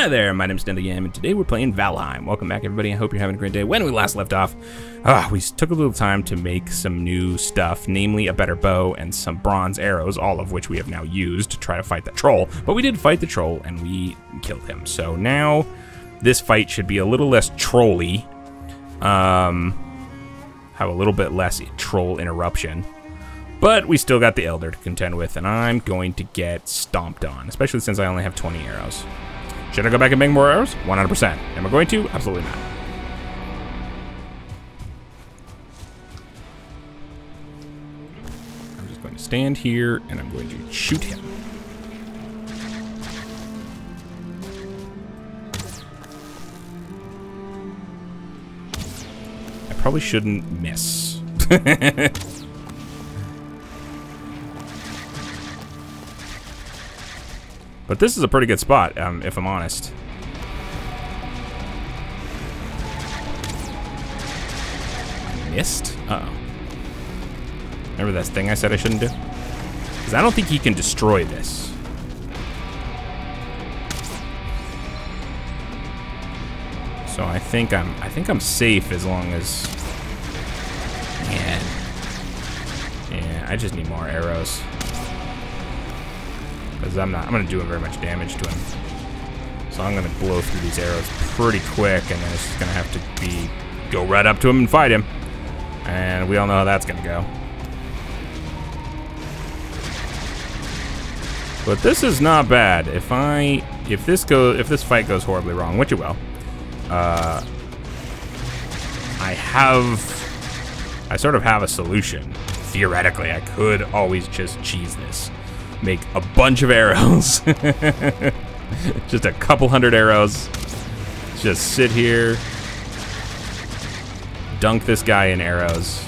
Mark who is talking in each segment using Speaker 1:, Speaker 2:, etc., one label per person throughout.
Speaker 1: Hi there, my name's Game, and today we're playing Valheim. Welcome back, everybody. I hope you're having a great day. When we last left off, we took a little time to make some new stuff, namely a better bow and some bronze arrows, all of which we have now used to try to fight the troll. But we did fight the troll, and we killed him. So now this fight should be a little less trolly. Have a little bit less troll interruption. But we still got the Elder to contend with, and I'm going to get stomped on, especially since I only have 20 arrows. Should I go back and make more arrows? 100%. Am I going to? Absolutely not. I'm just going to stand here, and I'm going to shoot him. I probably shouldn't miss. But this is a pretty good spot, if I'm honest. I missed? Uh-oh. Remember that thing I said I shouldn't do? Because I don't think he can destroy this. So I think I'm safe as long as... Man. Yeah, I just need more arrows. Because I'm gonna do very much damage to him. So I'm gonna blow through these arrows pretty quick, and then it's just gonna have to go right up to him and fight him. And we all know how that's gonna go. But this is not bad. If this fight goes horribly wrong, which it will, I sort of have a solution. Theoretically, I could always just cheese this. Make a bunch of arrows. Just a couple hundred arrows. Just sit here. Dunk this guy in arrows.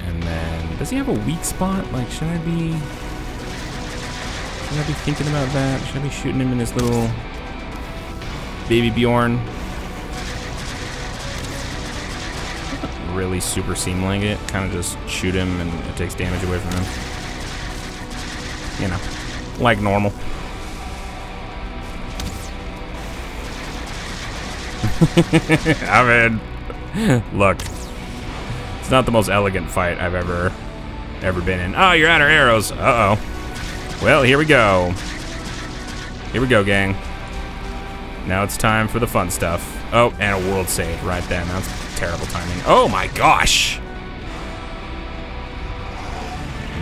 Speaker 1: And then, does he have a weak spot? Like, should I be thinking about that? Should I be shooting him in his little baby Bjorn? Doesn't really super seem like it. Kind of just shoot him and it takes damage away from him. You know, like normal. I mean, look, it's not the most elegant fight I've ever been in. Oh, you're out of arrows. Uh-oh. Well, here we go. Here we go, gang. Now it's time for the fun stuff. Oh, and a world save right then. That's terrible timing. Oh my gosh.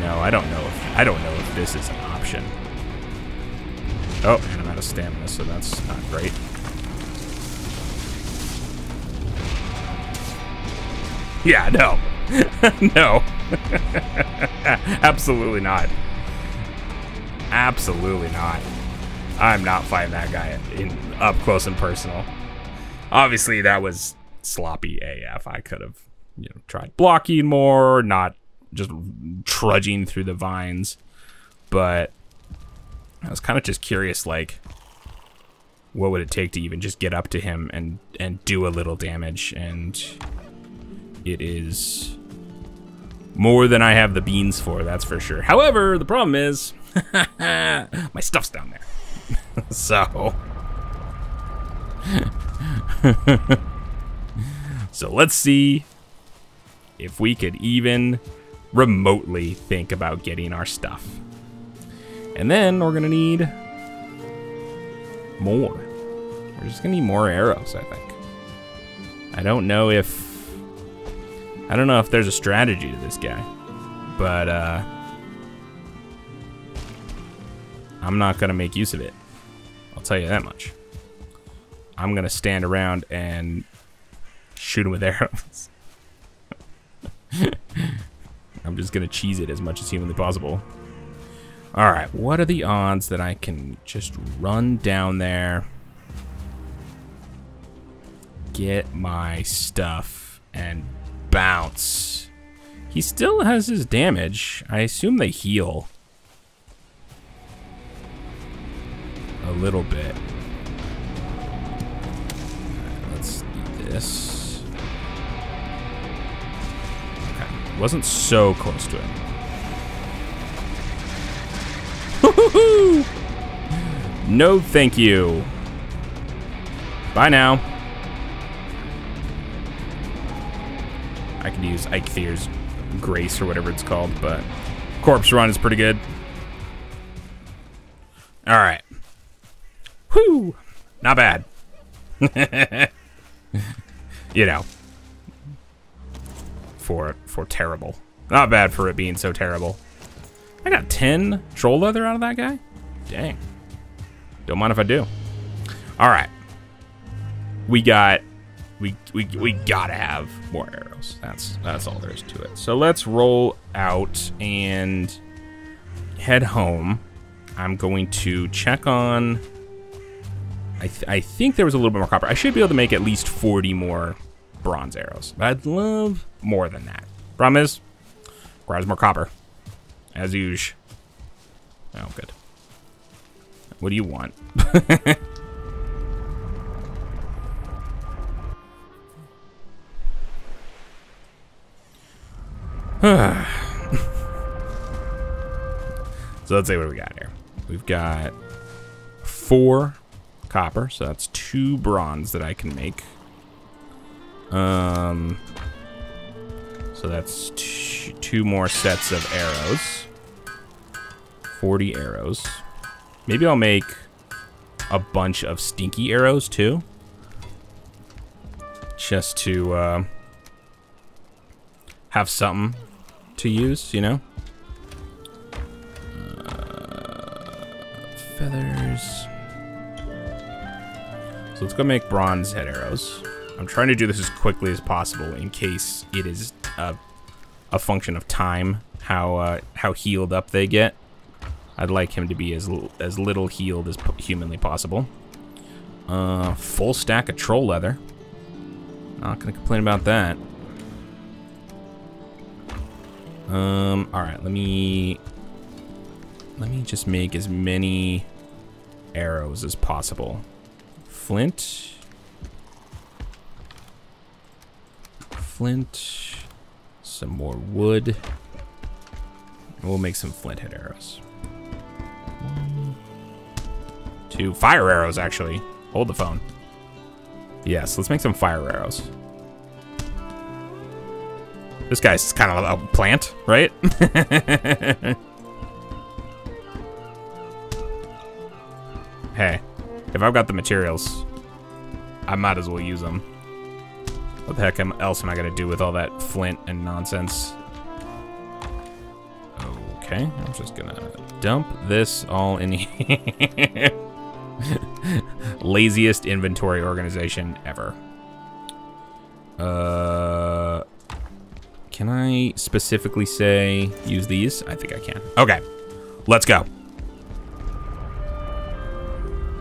Speaker 1: No, I don't know if this is an option. Oh, and I'm out of stamina, so that's not great. Yeah, no. No. Absolutely not. Absolutely not. I'm not fighting that guy up close and personal. Obviously, that was sloppy AF. I could have, tried blocking more, not just trudging through the vines, but I was kind of just curious, like, what would it take to even just get up to him and do a little damage, and it is more than I have the beans for, that's for sure. However, the problem is my stuff's down there. So so let's see if we could even remotely think about getting our stuff. And then we're gonna need more. We're just gonna need more arrows, I think. I don't know if there's a strategy to this guy, but I'm not gonna make use of it. I'll tell you that much. I'm gonna stand around and shoot him with arrows. I'm just gonna cheese it as much as humanly possible. Alright, what are the odds that I can just run down there, get my stuff, and bounce? He still has his damage. I assume they heal a little bit. Alright, let's do this. Okay, wasn't so close to him. No, thank you. Bye now. I could use Eikthyre's Grace or whatever it's called, but Corpse Run is pretty good. All right. Whew. Not bad. You know. For terrible. Not bad for it being so terrible. I got 10 troll leather out of that guy? Dang. Don't mind if I do. All right. We gotta have more arrows. That's all there is to it. So let's roll out and head home. I'm going to check on. I think there was a little bit more copper. I should be able to make at least 40 more bronze arrows. But I'd love more than that. Problem is, requires more copper, as usual. Oh, good. What do you want? So let's see what we got here. We've got 4 copper, so that's 2 bronze that I can make. So that's 2 more sets of arrows. 40 arrows. Maybe I'll make a bunch of stinky arrows too. Just to have something to use, you know? Feathers. So let's go make bronze head arrows. I'm trying to do this as quickly as possible in case it is a function of time, how healed up they get. I'd like him to be as little healed as humanly possible. Full stack of troll leather. Not gonna complain about that. All right, let me just make as many arrows as possible. Flint. Some more wood. We'll make some flint head arrows. 1, 2 fire arrows, actually. Hold the phone. Yes, let's make some fire arrows. This guy's kind of a plant, right? Hey, if I've got the materials, I might as well use them. What the heck else am I gonna do with all that flint and nonsense? Okay, I'm just gonna dump this all in here. Laziest inventory organization ever. Can I specifically say use these? I think I can. Okay, let's go.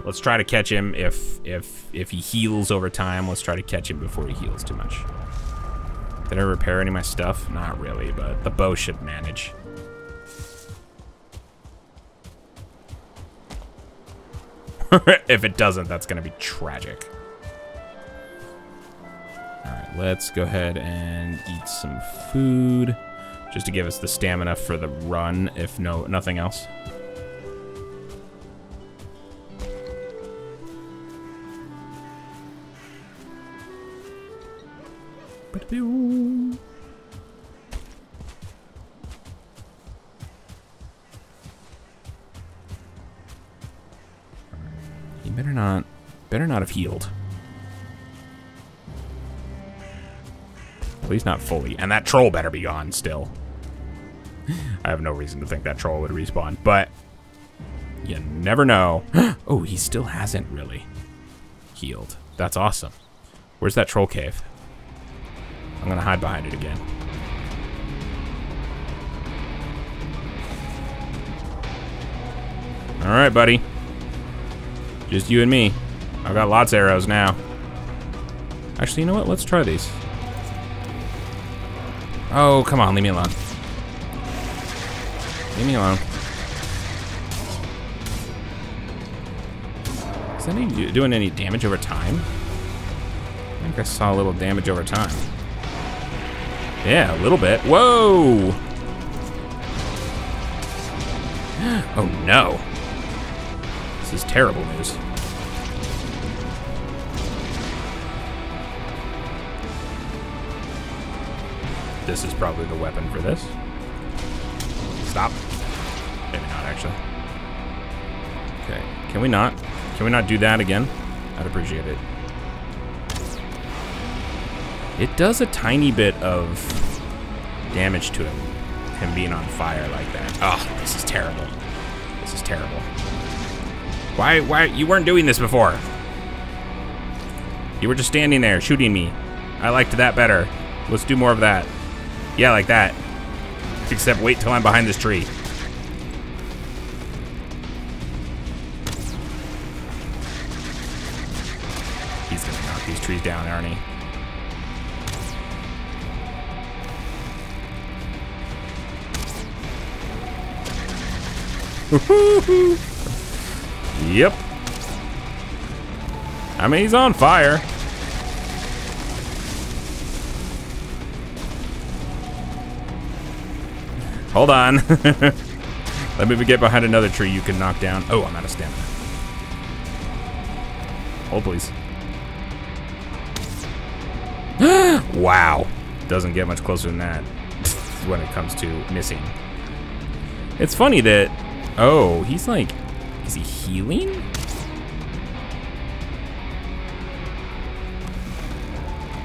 Speaker 1: Let's try to catch him if he heals over time. Let's try to catch him before he heals too much. Did I repair any of my stuff? Not really, but the bow should manage. If it doesn't, that's gonna be tragic. All right, let's go ahead and eat some food, just to give us the stamina for the run, if nothing else. You better not have healed. Please not fully. And that troll better be gone still. I have no reason to think that troll would respawn, but you never know. Oh, he still hasn't really healed. That's awesome. Where's that troll cave? I'm gonna hide behind it again. All right, buddy. Just you and me. I've got lots of arrows now. Actually, you know what? Let's try these. Oh, come on, leave me alone. Leave me alone. Is that doing any damage over time? I think I saw a little damage over time. Yeah, a little bit. Whoa! Oh no. This is terrible news. This is probably the weapon for this. Stop. Maybe not, actually. Okay. Can we not? Can we not do that again? I'd appreciate it. It does a tiny bit of damage to him being on fire like that. Oh, this is terrible. This is terrible. Why, you weren't doing this before. You were just standing there shooting me. I liked that better. Let's do more of that. Yeah, like that. Except wait till I'm behind this tree. He's gonna knock these trees down, aren't he? Yep. I mean, he's on fire. Hold on. Let me get behind another tree you can knock down. Oh, I'm out of stamina. Hold, please. Wow. Doesn't get much closer than that when it comes to missing. It's funny that... Oh, he's like... Is he healing?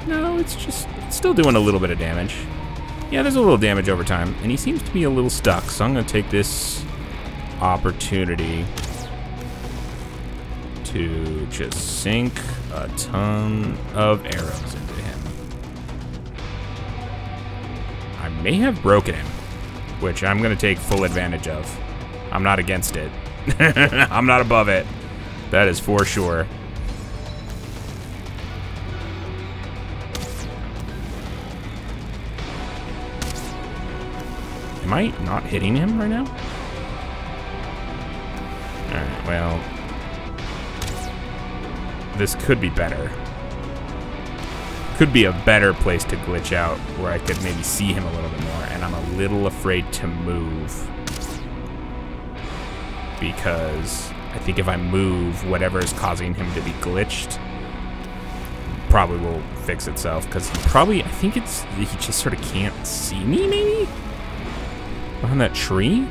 Speaker 1: No, it's just... It's still doing a little bit of damage. Yeah, there's a little damage over time. And he seems to be a little stuck, so I'm going to take this opportunity to just sink a ton of arrows into him. I may have broken him, which I'm going to take full advantage of. I'm not against it. I'm not above it. That is for sure. Am I not hitting him right now? Alright, well... This could be better. Could be a better place to glitch out where I could maybe see him a little bit more, and I'm a little afraid to move. Because I think if I move, whatever is causing him to be glitched probably will fix itself. Because he probably, I think it's, he just sort of can't see me, maybe? Behind that tree?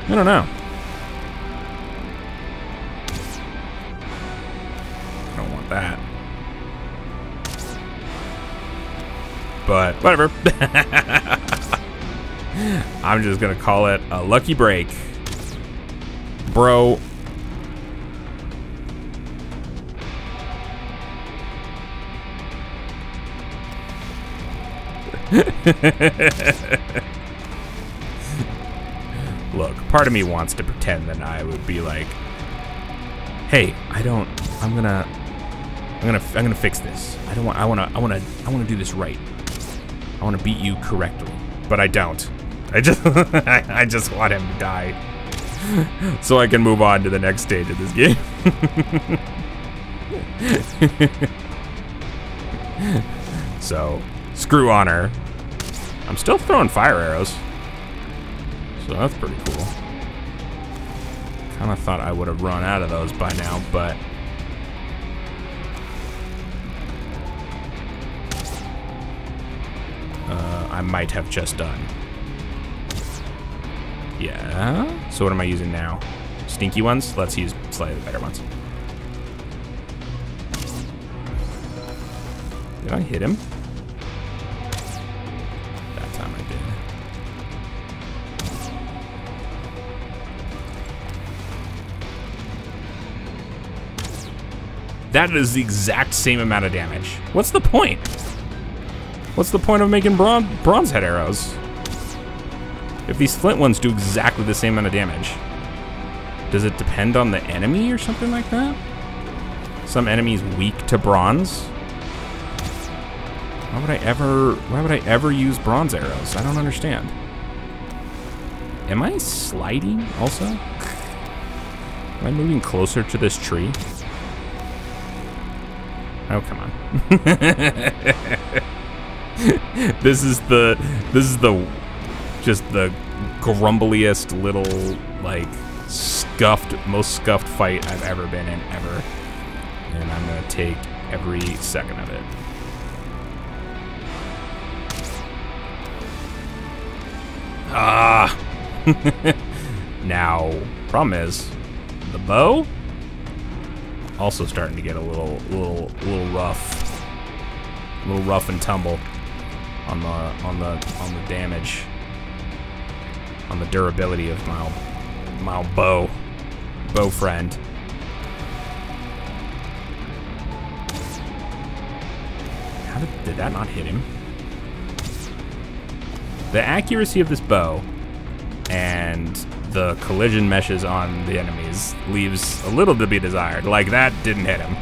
Speaker 1: I don't know. I don't want that. But whatever. I'm just gonna call it a lucky break. Bro. Look, part of me wants to pretend that I would be like, hey, I'm gonna fix this. I wanna do this right. I wanna beat you correctly. But I don't. I just want him to die. So I can move on to the next stage of this game. So, screw honor. I'm still throwing fire arrows. So that's pretty cool. Kinda thought I would have run out of those by now, but... I might have just done. Yeah. So what am I using now? Stinky ones? Let's use slightly better ones. Did I hit him? That time I did. That is the exact same amount of damage. What's the point? What's the point of making bronze head arrows? If these flint ones do exactly the same amount of damage. Does it depend on the enemy or something like that? Some enemies weak to bronze? Why would I ever use bronze arrows? I don't understand. Am I sliding also? Am I moving closer to this tree? Oh, come on. This is just the grumbliest little, like, most scuffed fight I've ever been in, ever. And I'm gonna take every second of it. Ah! Now, problem is, the bow also starting to get a little rough, and tumble on the damage, on the durability of my bow friend. How did that not hit him? The accuracy of this bow and the collision meshes on the enemies leaves a little to be desired. Like, that didn't hit him,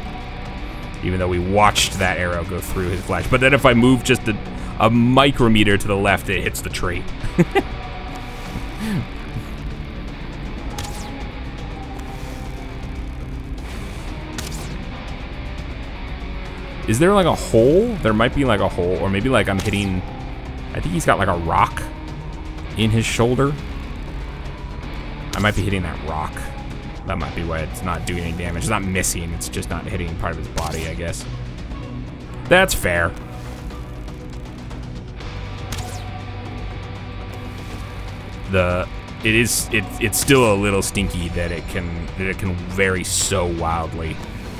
Speaker 1: even though we watched that arrow go through his flesh. But then if I move just a micrometer to the left, it hits the tree. Is there like a hole? There might be like a hole, or maybe like I'm hitting, I think he's got like a rock in his shoulder. I might be hitting that rock. That might be why it's not doing any damage. It's not missing, it's just not hitting part of his body, I guess. That's fair. It's still a little stinky that it can vary so wildly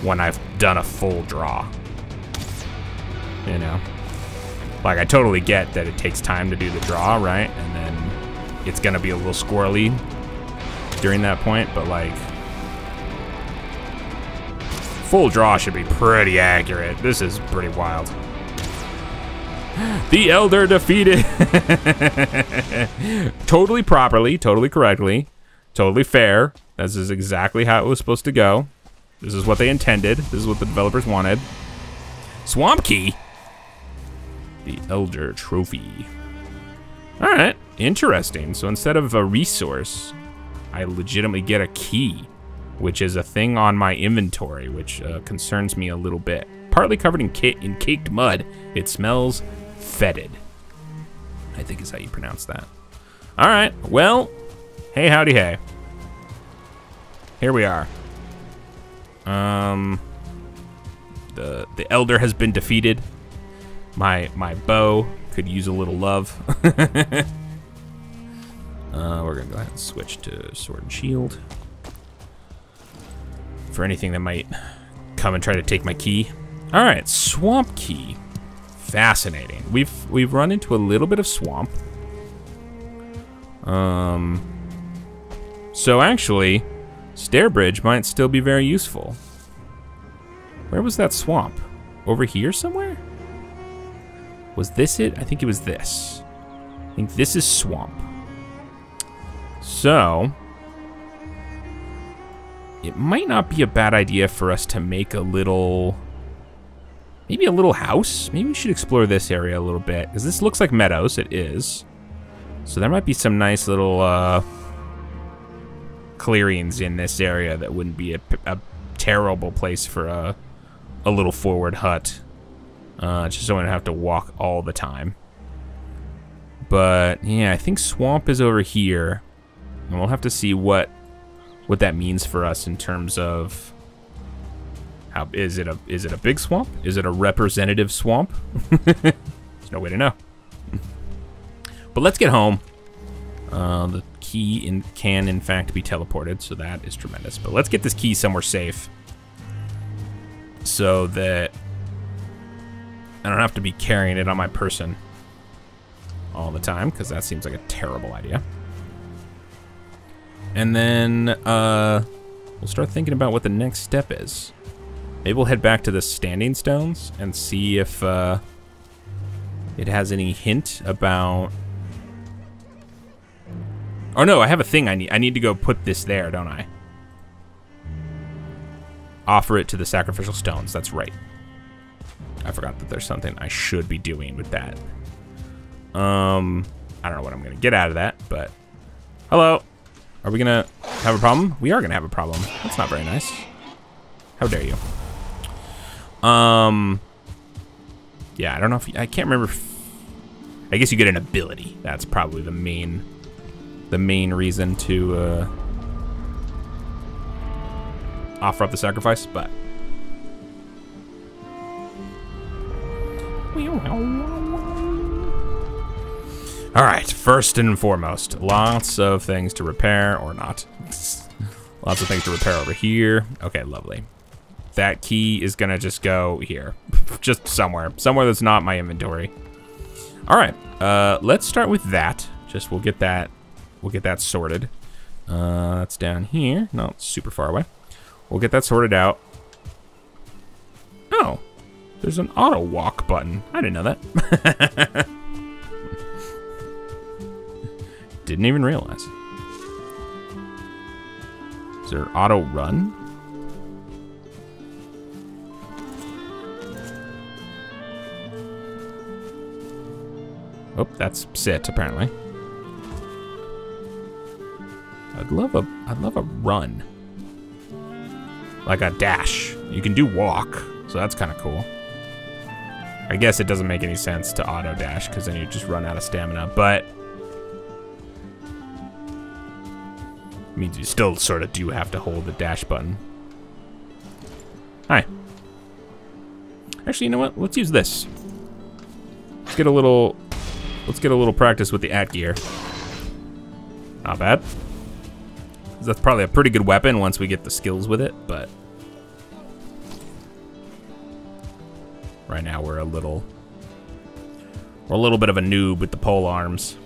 Speaker 1: when I've done a full draw. You know? Like, I totally get that it takes time to do the draw, right? And then it's gonna be a little squirrely during that point, but like, full draw should be pretty accurate. This is pretty wild. The Elder defeated. Totally properly, totally correctly, totally fair. This is exactly how it was supposed to go. This is what they intended. This is what the developers wanted. Swamp Key. The Elder Trophy. All right, interesting. So instead of a resource, I legitimately get a key, which is a thing on my inventory, which concerns me a little bit. Partly covered in caked mud, it smells fetid, I think is how you pronounce that. All right, well, hey, howdy, hey. Here we are. The Elder has been defeated. My bow could use a little love. We're gonna go ahead and switch to Sword and Shield for anything that might come and try to take my key. All right, Swamp Key. Fascinating. We've run into a little bit of swamp. So actually, Stair Bridge might still be very useful. Where was that swamp? Over here somewhere? Was this it? I think it was this. I think this is swamp. So, it might not be a bad idea for us to make a little, maybe a little house. Maybe we should explore this area a little bit, because this looks like meadows. It is. So there might be some nice little clearings in this area that wouldn't be a terrible place for a little forward hut. Just so I don't have to walk all the time. But yeah, I think swamp is over here, and we'll have to see what that means for us in terms of how is it a big swamp? Is it a representative swamp? There's no way to know. But let's get home. The key can in fact be teleported, so that is tremendous. But let's get this key somewhere safe, so that I don't have to be carrying it on my person all the time, because that seems like a terrible idea. And then we'll start thinking about what the next step is. Maybe we'll head back to the standing stones and see if it has any hint about... Oh no, I have a thing I need. I need to go put this there, don't I? Offer it to the sacrificial stones, that's right. I forgot that there's something I should be doing with that. I don't know what I'm gonna get out of that, but... Hello? Are we gonna have a problem? We are gonna have a problem. That's not very nice. How dare you? Yeah, I don't know if... I can't remember if... I guess you get an ability. That's probably the main reason to offer up the sacrifice, but... Alright, first and foremost, lots of things to repair, or not. Lots of things to repair over here. Okay, lovely. That key is gonna just go here. Just somewhere. Somewhere that's not my inventory. Alright, let's start with that. Just we'll get that sorted. That's down here. No, it's super far away. We'll get that sorted out. Oh, there's an auto walk button. I didn't know that. Didn't even realize. Is there auto run? Oh, that's sit apparently. I'd love a run. Like a dash. You can do walk, so that's kind of cool. I guess it doesn't make any sense to auto dash because then you just run out of stamina, but means you still sort of do have to hold the dash button. Hi. Actually, you know what? Let's use this. Let's get a little practice with the at gear. Not bad. That's probably a pretty good weapon once we get the skills with it, but right now we're a little bit of a noob with the pole arms.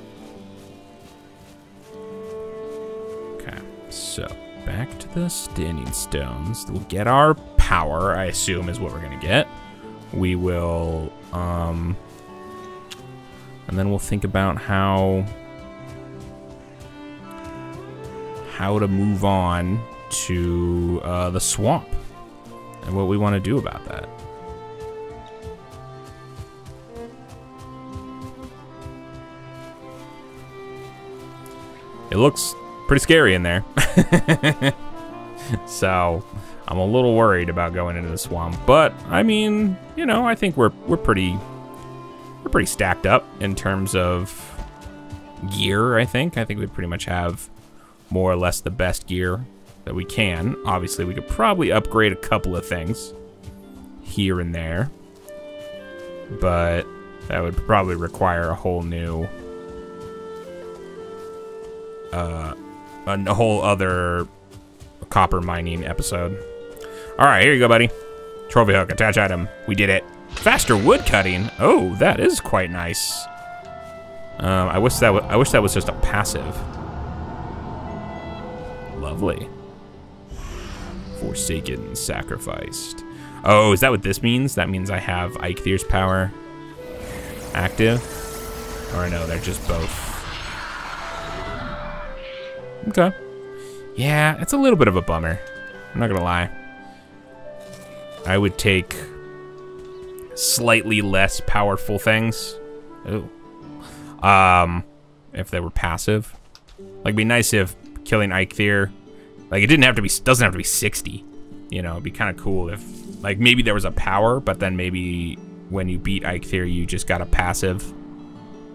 Speaker 1: Okay, so back to the standing stones. We'll get our power, I assume is what we're gonna get. We will, and then we'll think about how to move on to the swamp and what we want to do about that. It looks pretty scary in there. So I'm a little worried about going into the swamp, but I mean, you know, I think we're pretty stacked up in terms of gear. I think we pretty much have more or less the best gear that we can. Obviously, we could probably upgrade a couple of things here and there, but that would probably require a whole new, a whole other copper mining episode. All right, here you go, buddy. Trophy hook, attach item. We did it. Faster wood cutting. Oh, that is quite nice. I wish that was just a passive. Lovely. Forsaken, sacrificed. Oh, is that what this means? That means I have Eikthyre's power active? Or no, they're just both. Okay. Yeah, it's a little bit of a bummer. I'm not gonna lie. I would take slightly less powerful things. Ooh. If they were passive. Like, it'd be nice if killing Eikthyre, like, it doesn't have to be 60. You know, it'd be kind of cool if, like, maybe there was a power, but then maybe when you beat Eikthyre, you just got a passive,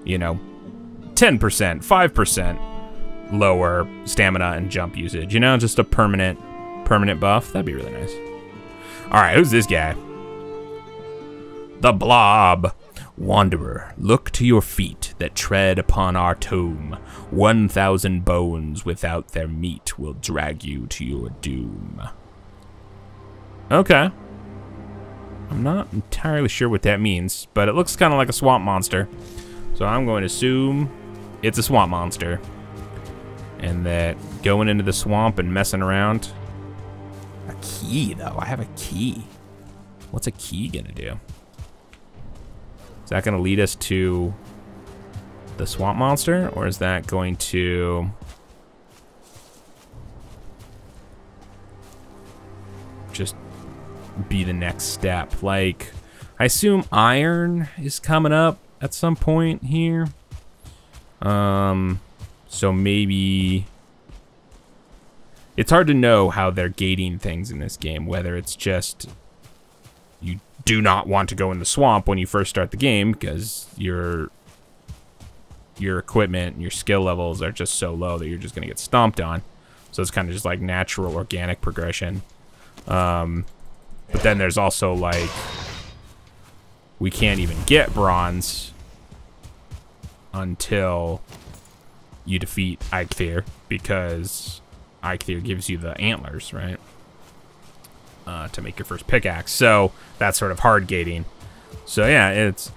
Speaker 1: you know, 10%, 5% lower stamina and jump usage. You know, just a permanent buff. That'd be really nice. All right, who's this guy? The Blob. Wanderer, look to your feet that tread upon our tomb. 1,000 bones without their meat will drag you to your doom. Okay. I'm not entirely sure what that means, but it looks kind of like a swamp monster. So I'm going to assume it's a swamp monster. And that going into the swamp and messing around. A key, though. I have a key. What's a key gonna do? Is that going to lead us to the swamp monster, or is that going to just be the next step? Like, I assume iron is coming up at some point here. So maybe it's hard to know how they're gating things in this game, whether it's just you do not want to go in the swamp when you first start the game because your equipment and your skill levels are just so low that you're just going to get stomped on. So it's kind of just like natural organic progression. But then there's also, like, we can't even get bronze until you defeat Eikthyr, because Eikthyr gives you the antlers, right? To make your first pickaxe. So that's sort of hard gating. So yeah, it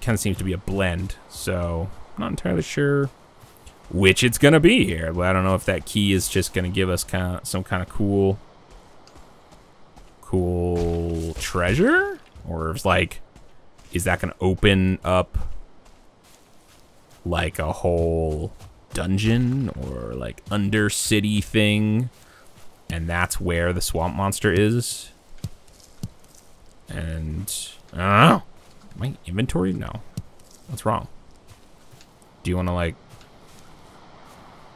Speaker 1: kind of seems to be a blend. So I'm not entirely sure which it's gonna be here. But I don't know if that key is just gonna give us some kind of cool treasure, or if, like, is that gonna open up like a whole dungeon or like undercity thing, and that's where the swamp monster is. And I don't know. My inventory? No. What's wrong? Do you want to, like...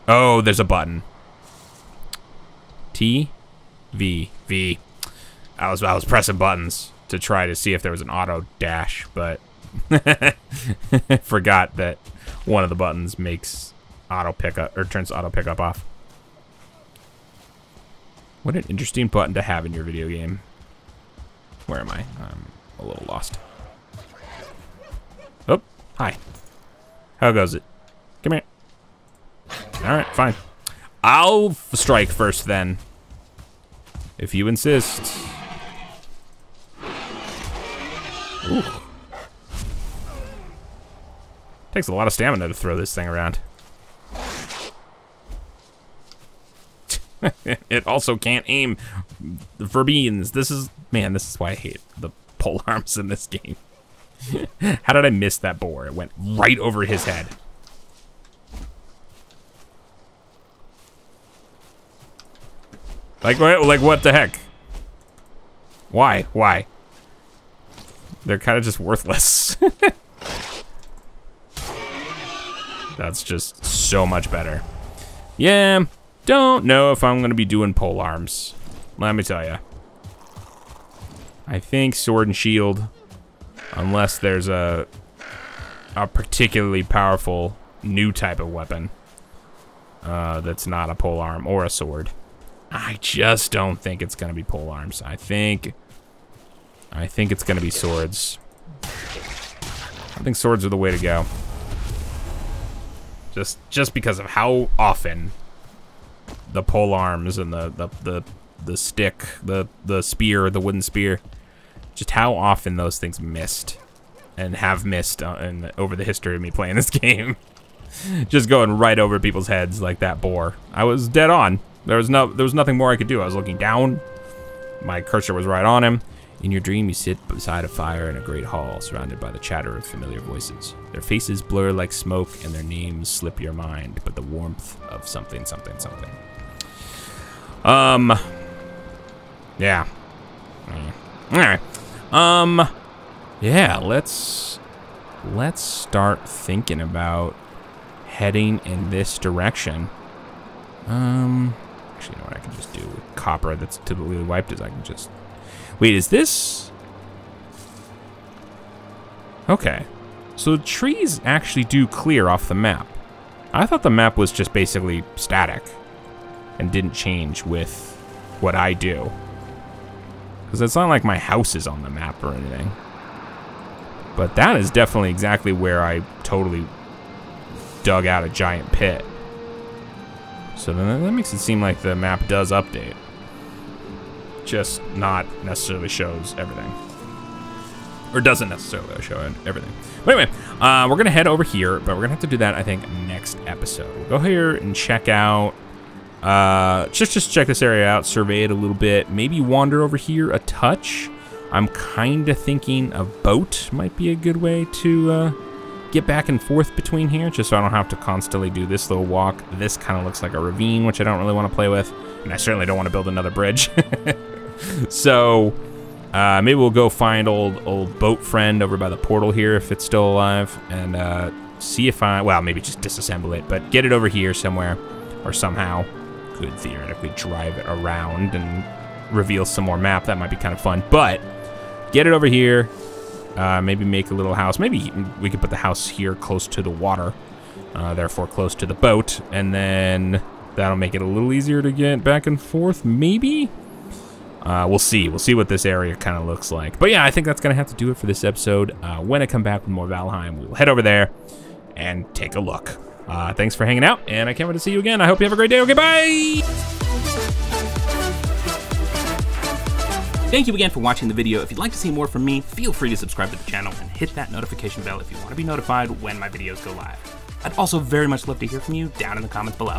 Speaker 1: Oh, there's a button. T, V, V. I was pressing buttons to try to see if there was an auto dash, but forgot that one of the buttons makes auto pickup, or turns auto pickup off. What an interesting button to have in your video game. Where am I? I'm a little lost. Oh, hi. How goes it? Come here. Alright, fine. I'll strike first then, if you insist. Ooh. Takes a lot of stamina to throw this thing around. It also can't aim for beans. This is why I hate the pole arms in this game. How did I miss that boar? It went right over his head. Like what the heck? Why? They're kind of just worthless. That's just so much better. Yeah, don't know if I'm gonna be doing pole arms. Let me tell you. I think sword and shield, unless there's a particularly powerful new type of weapon that's not a pole arm or a sword. I just don't think it's gonna be pole arms. I think it's gonna be swords. I think swords are the way to go. Just because of how often the pole arms and the stick, the spear, the wooden spear, just how often those things missed and have missed over the history of me playing this game. Just going right over people's heads like that boar. I was dead on. There was nothing more I could do. I was looking down. My cursor was right on him. In your dream, you sit beside a fire in a great hall, surrounded by the chatter of familiar voices. Their faces blur like smoke, and their names slip your mind, but the warmth of something, something, something. Yeah. Alright. Yeah, let's start thinking about heading in this direction. Actually, you know what I can just do with copper that's typically wiped is I can just... Wait, is this... Okay. So the trees actually do clear off the map. I thought the map was just basically static and didn't change with what I do. Because it's not like my house is on the map or anything. But that is definitely exactly where I totally dug out a giant pit. So then that makes it seem like the map does update. Just not necessarily shows everything. Or doesn't necessarily show everything. But anyway, we're going to head over here, but we're going to have to do that, I think, next episode. We'll go here and check out, just check this area out, survey it a little bit, maybe wander over here a touch. I'm kind of thinking a boat might be a good way to get back and forth between here, just so I don't have to constantly do this little walk. This kind of looks like a ravine, which I don't really want to play with, and I certainly don't want to build another bridge. So maybe we'll go find old boat friend over by the portal here if it's still alive, and see if well, maybe just disassemble it, but get it over here somewhere, or somehow could theoretically drive it around and reveal some more map. That might be kind of fun, but get it over here. Maybe make a little house. Maybe we could put the house here close to the water, therefore close to the boat, and then that'll make it a little easier to get back and forth, maybe? We'll see. We'll see what this area kind of looks like. But yeah, I think that's going to have to do it for this episode. When I come back with more Valheim, we'll head over there and take a look. Thanks for hanging out, and I can't wait to see you again. I hope you have a great day. Okay, bye! Thank you again for watching the video. If you'd like to see more from me, feel free to subscribe to the channel and hit that notification bell if you want to be notified when my videos go live. I'd also very much love to hear from you down in the comments below.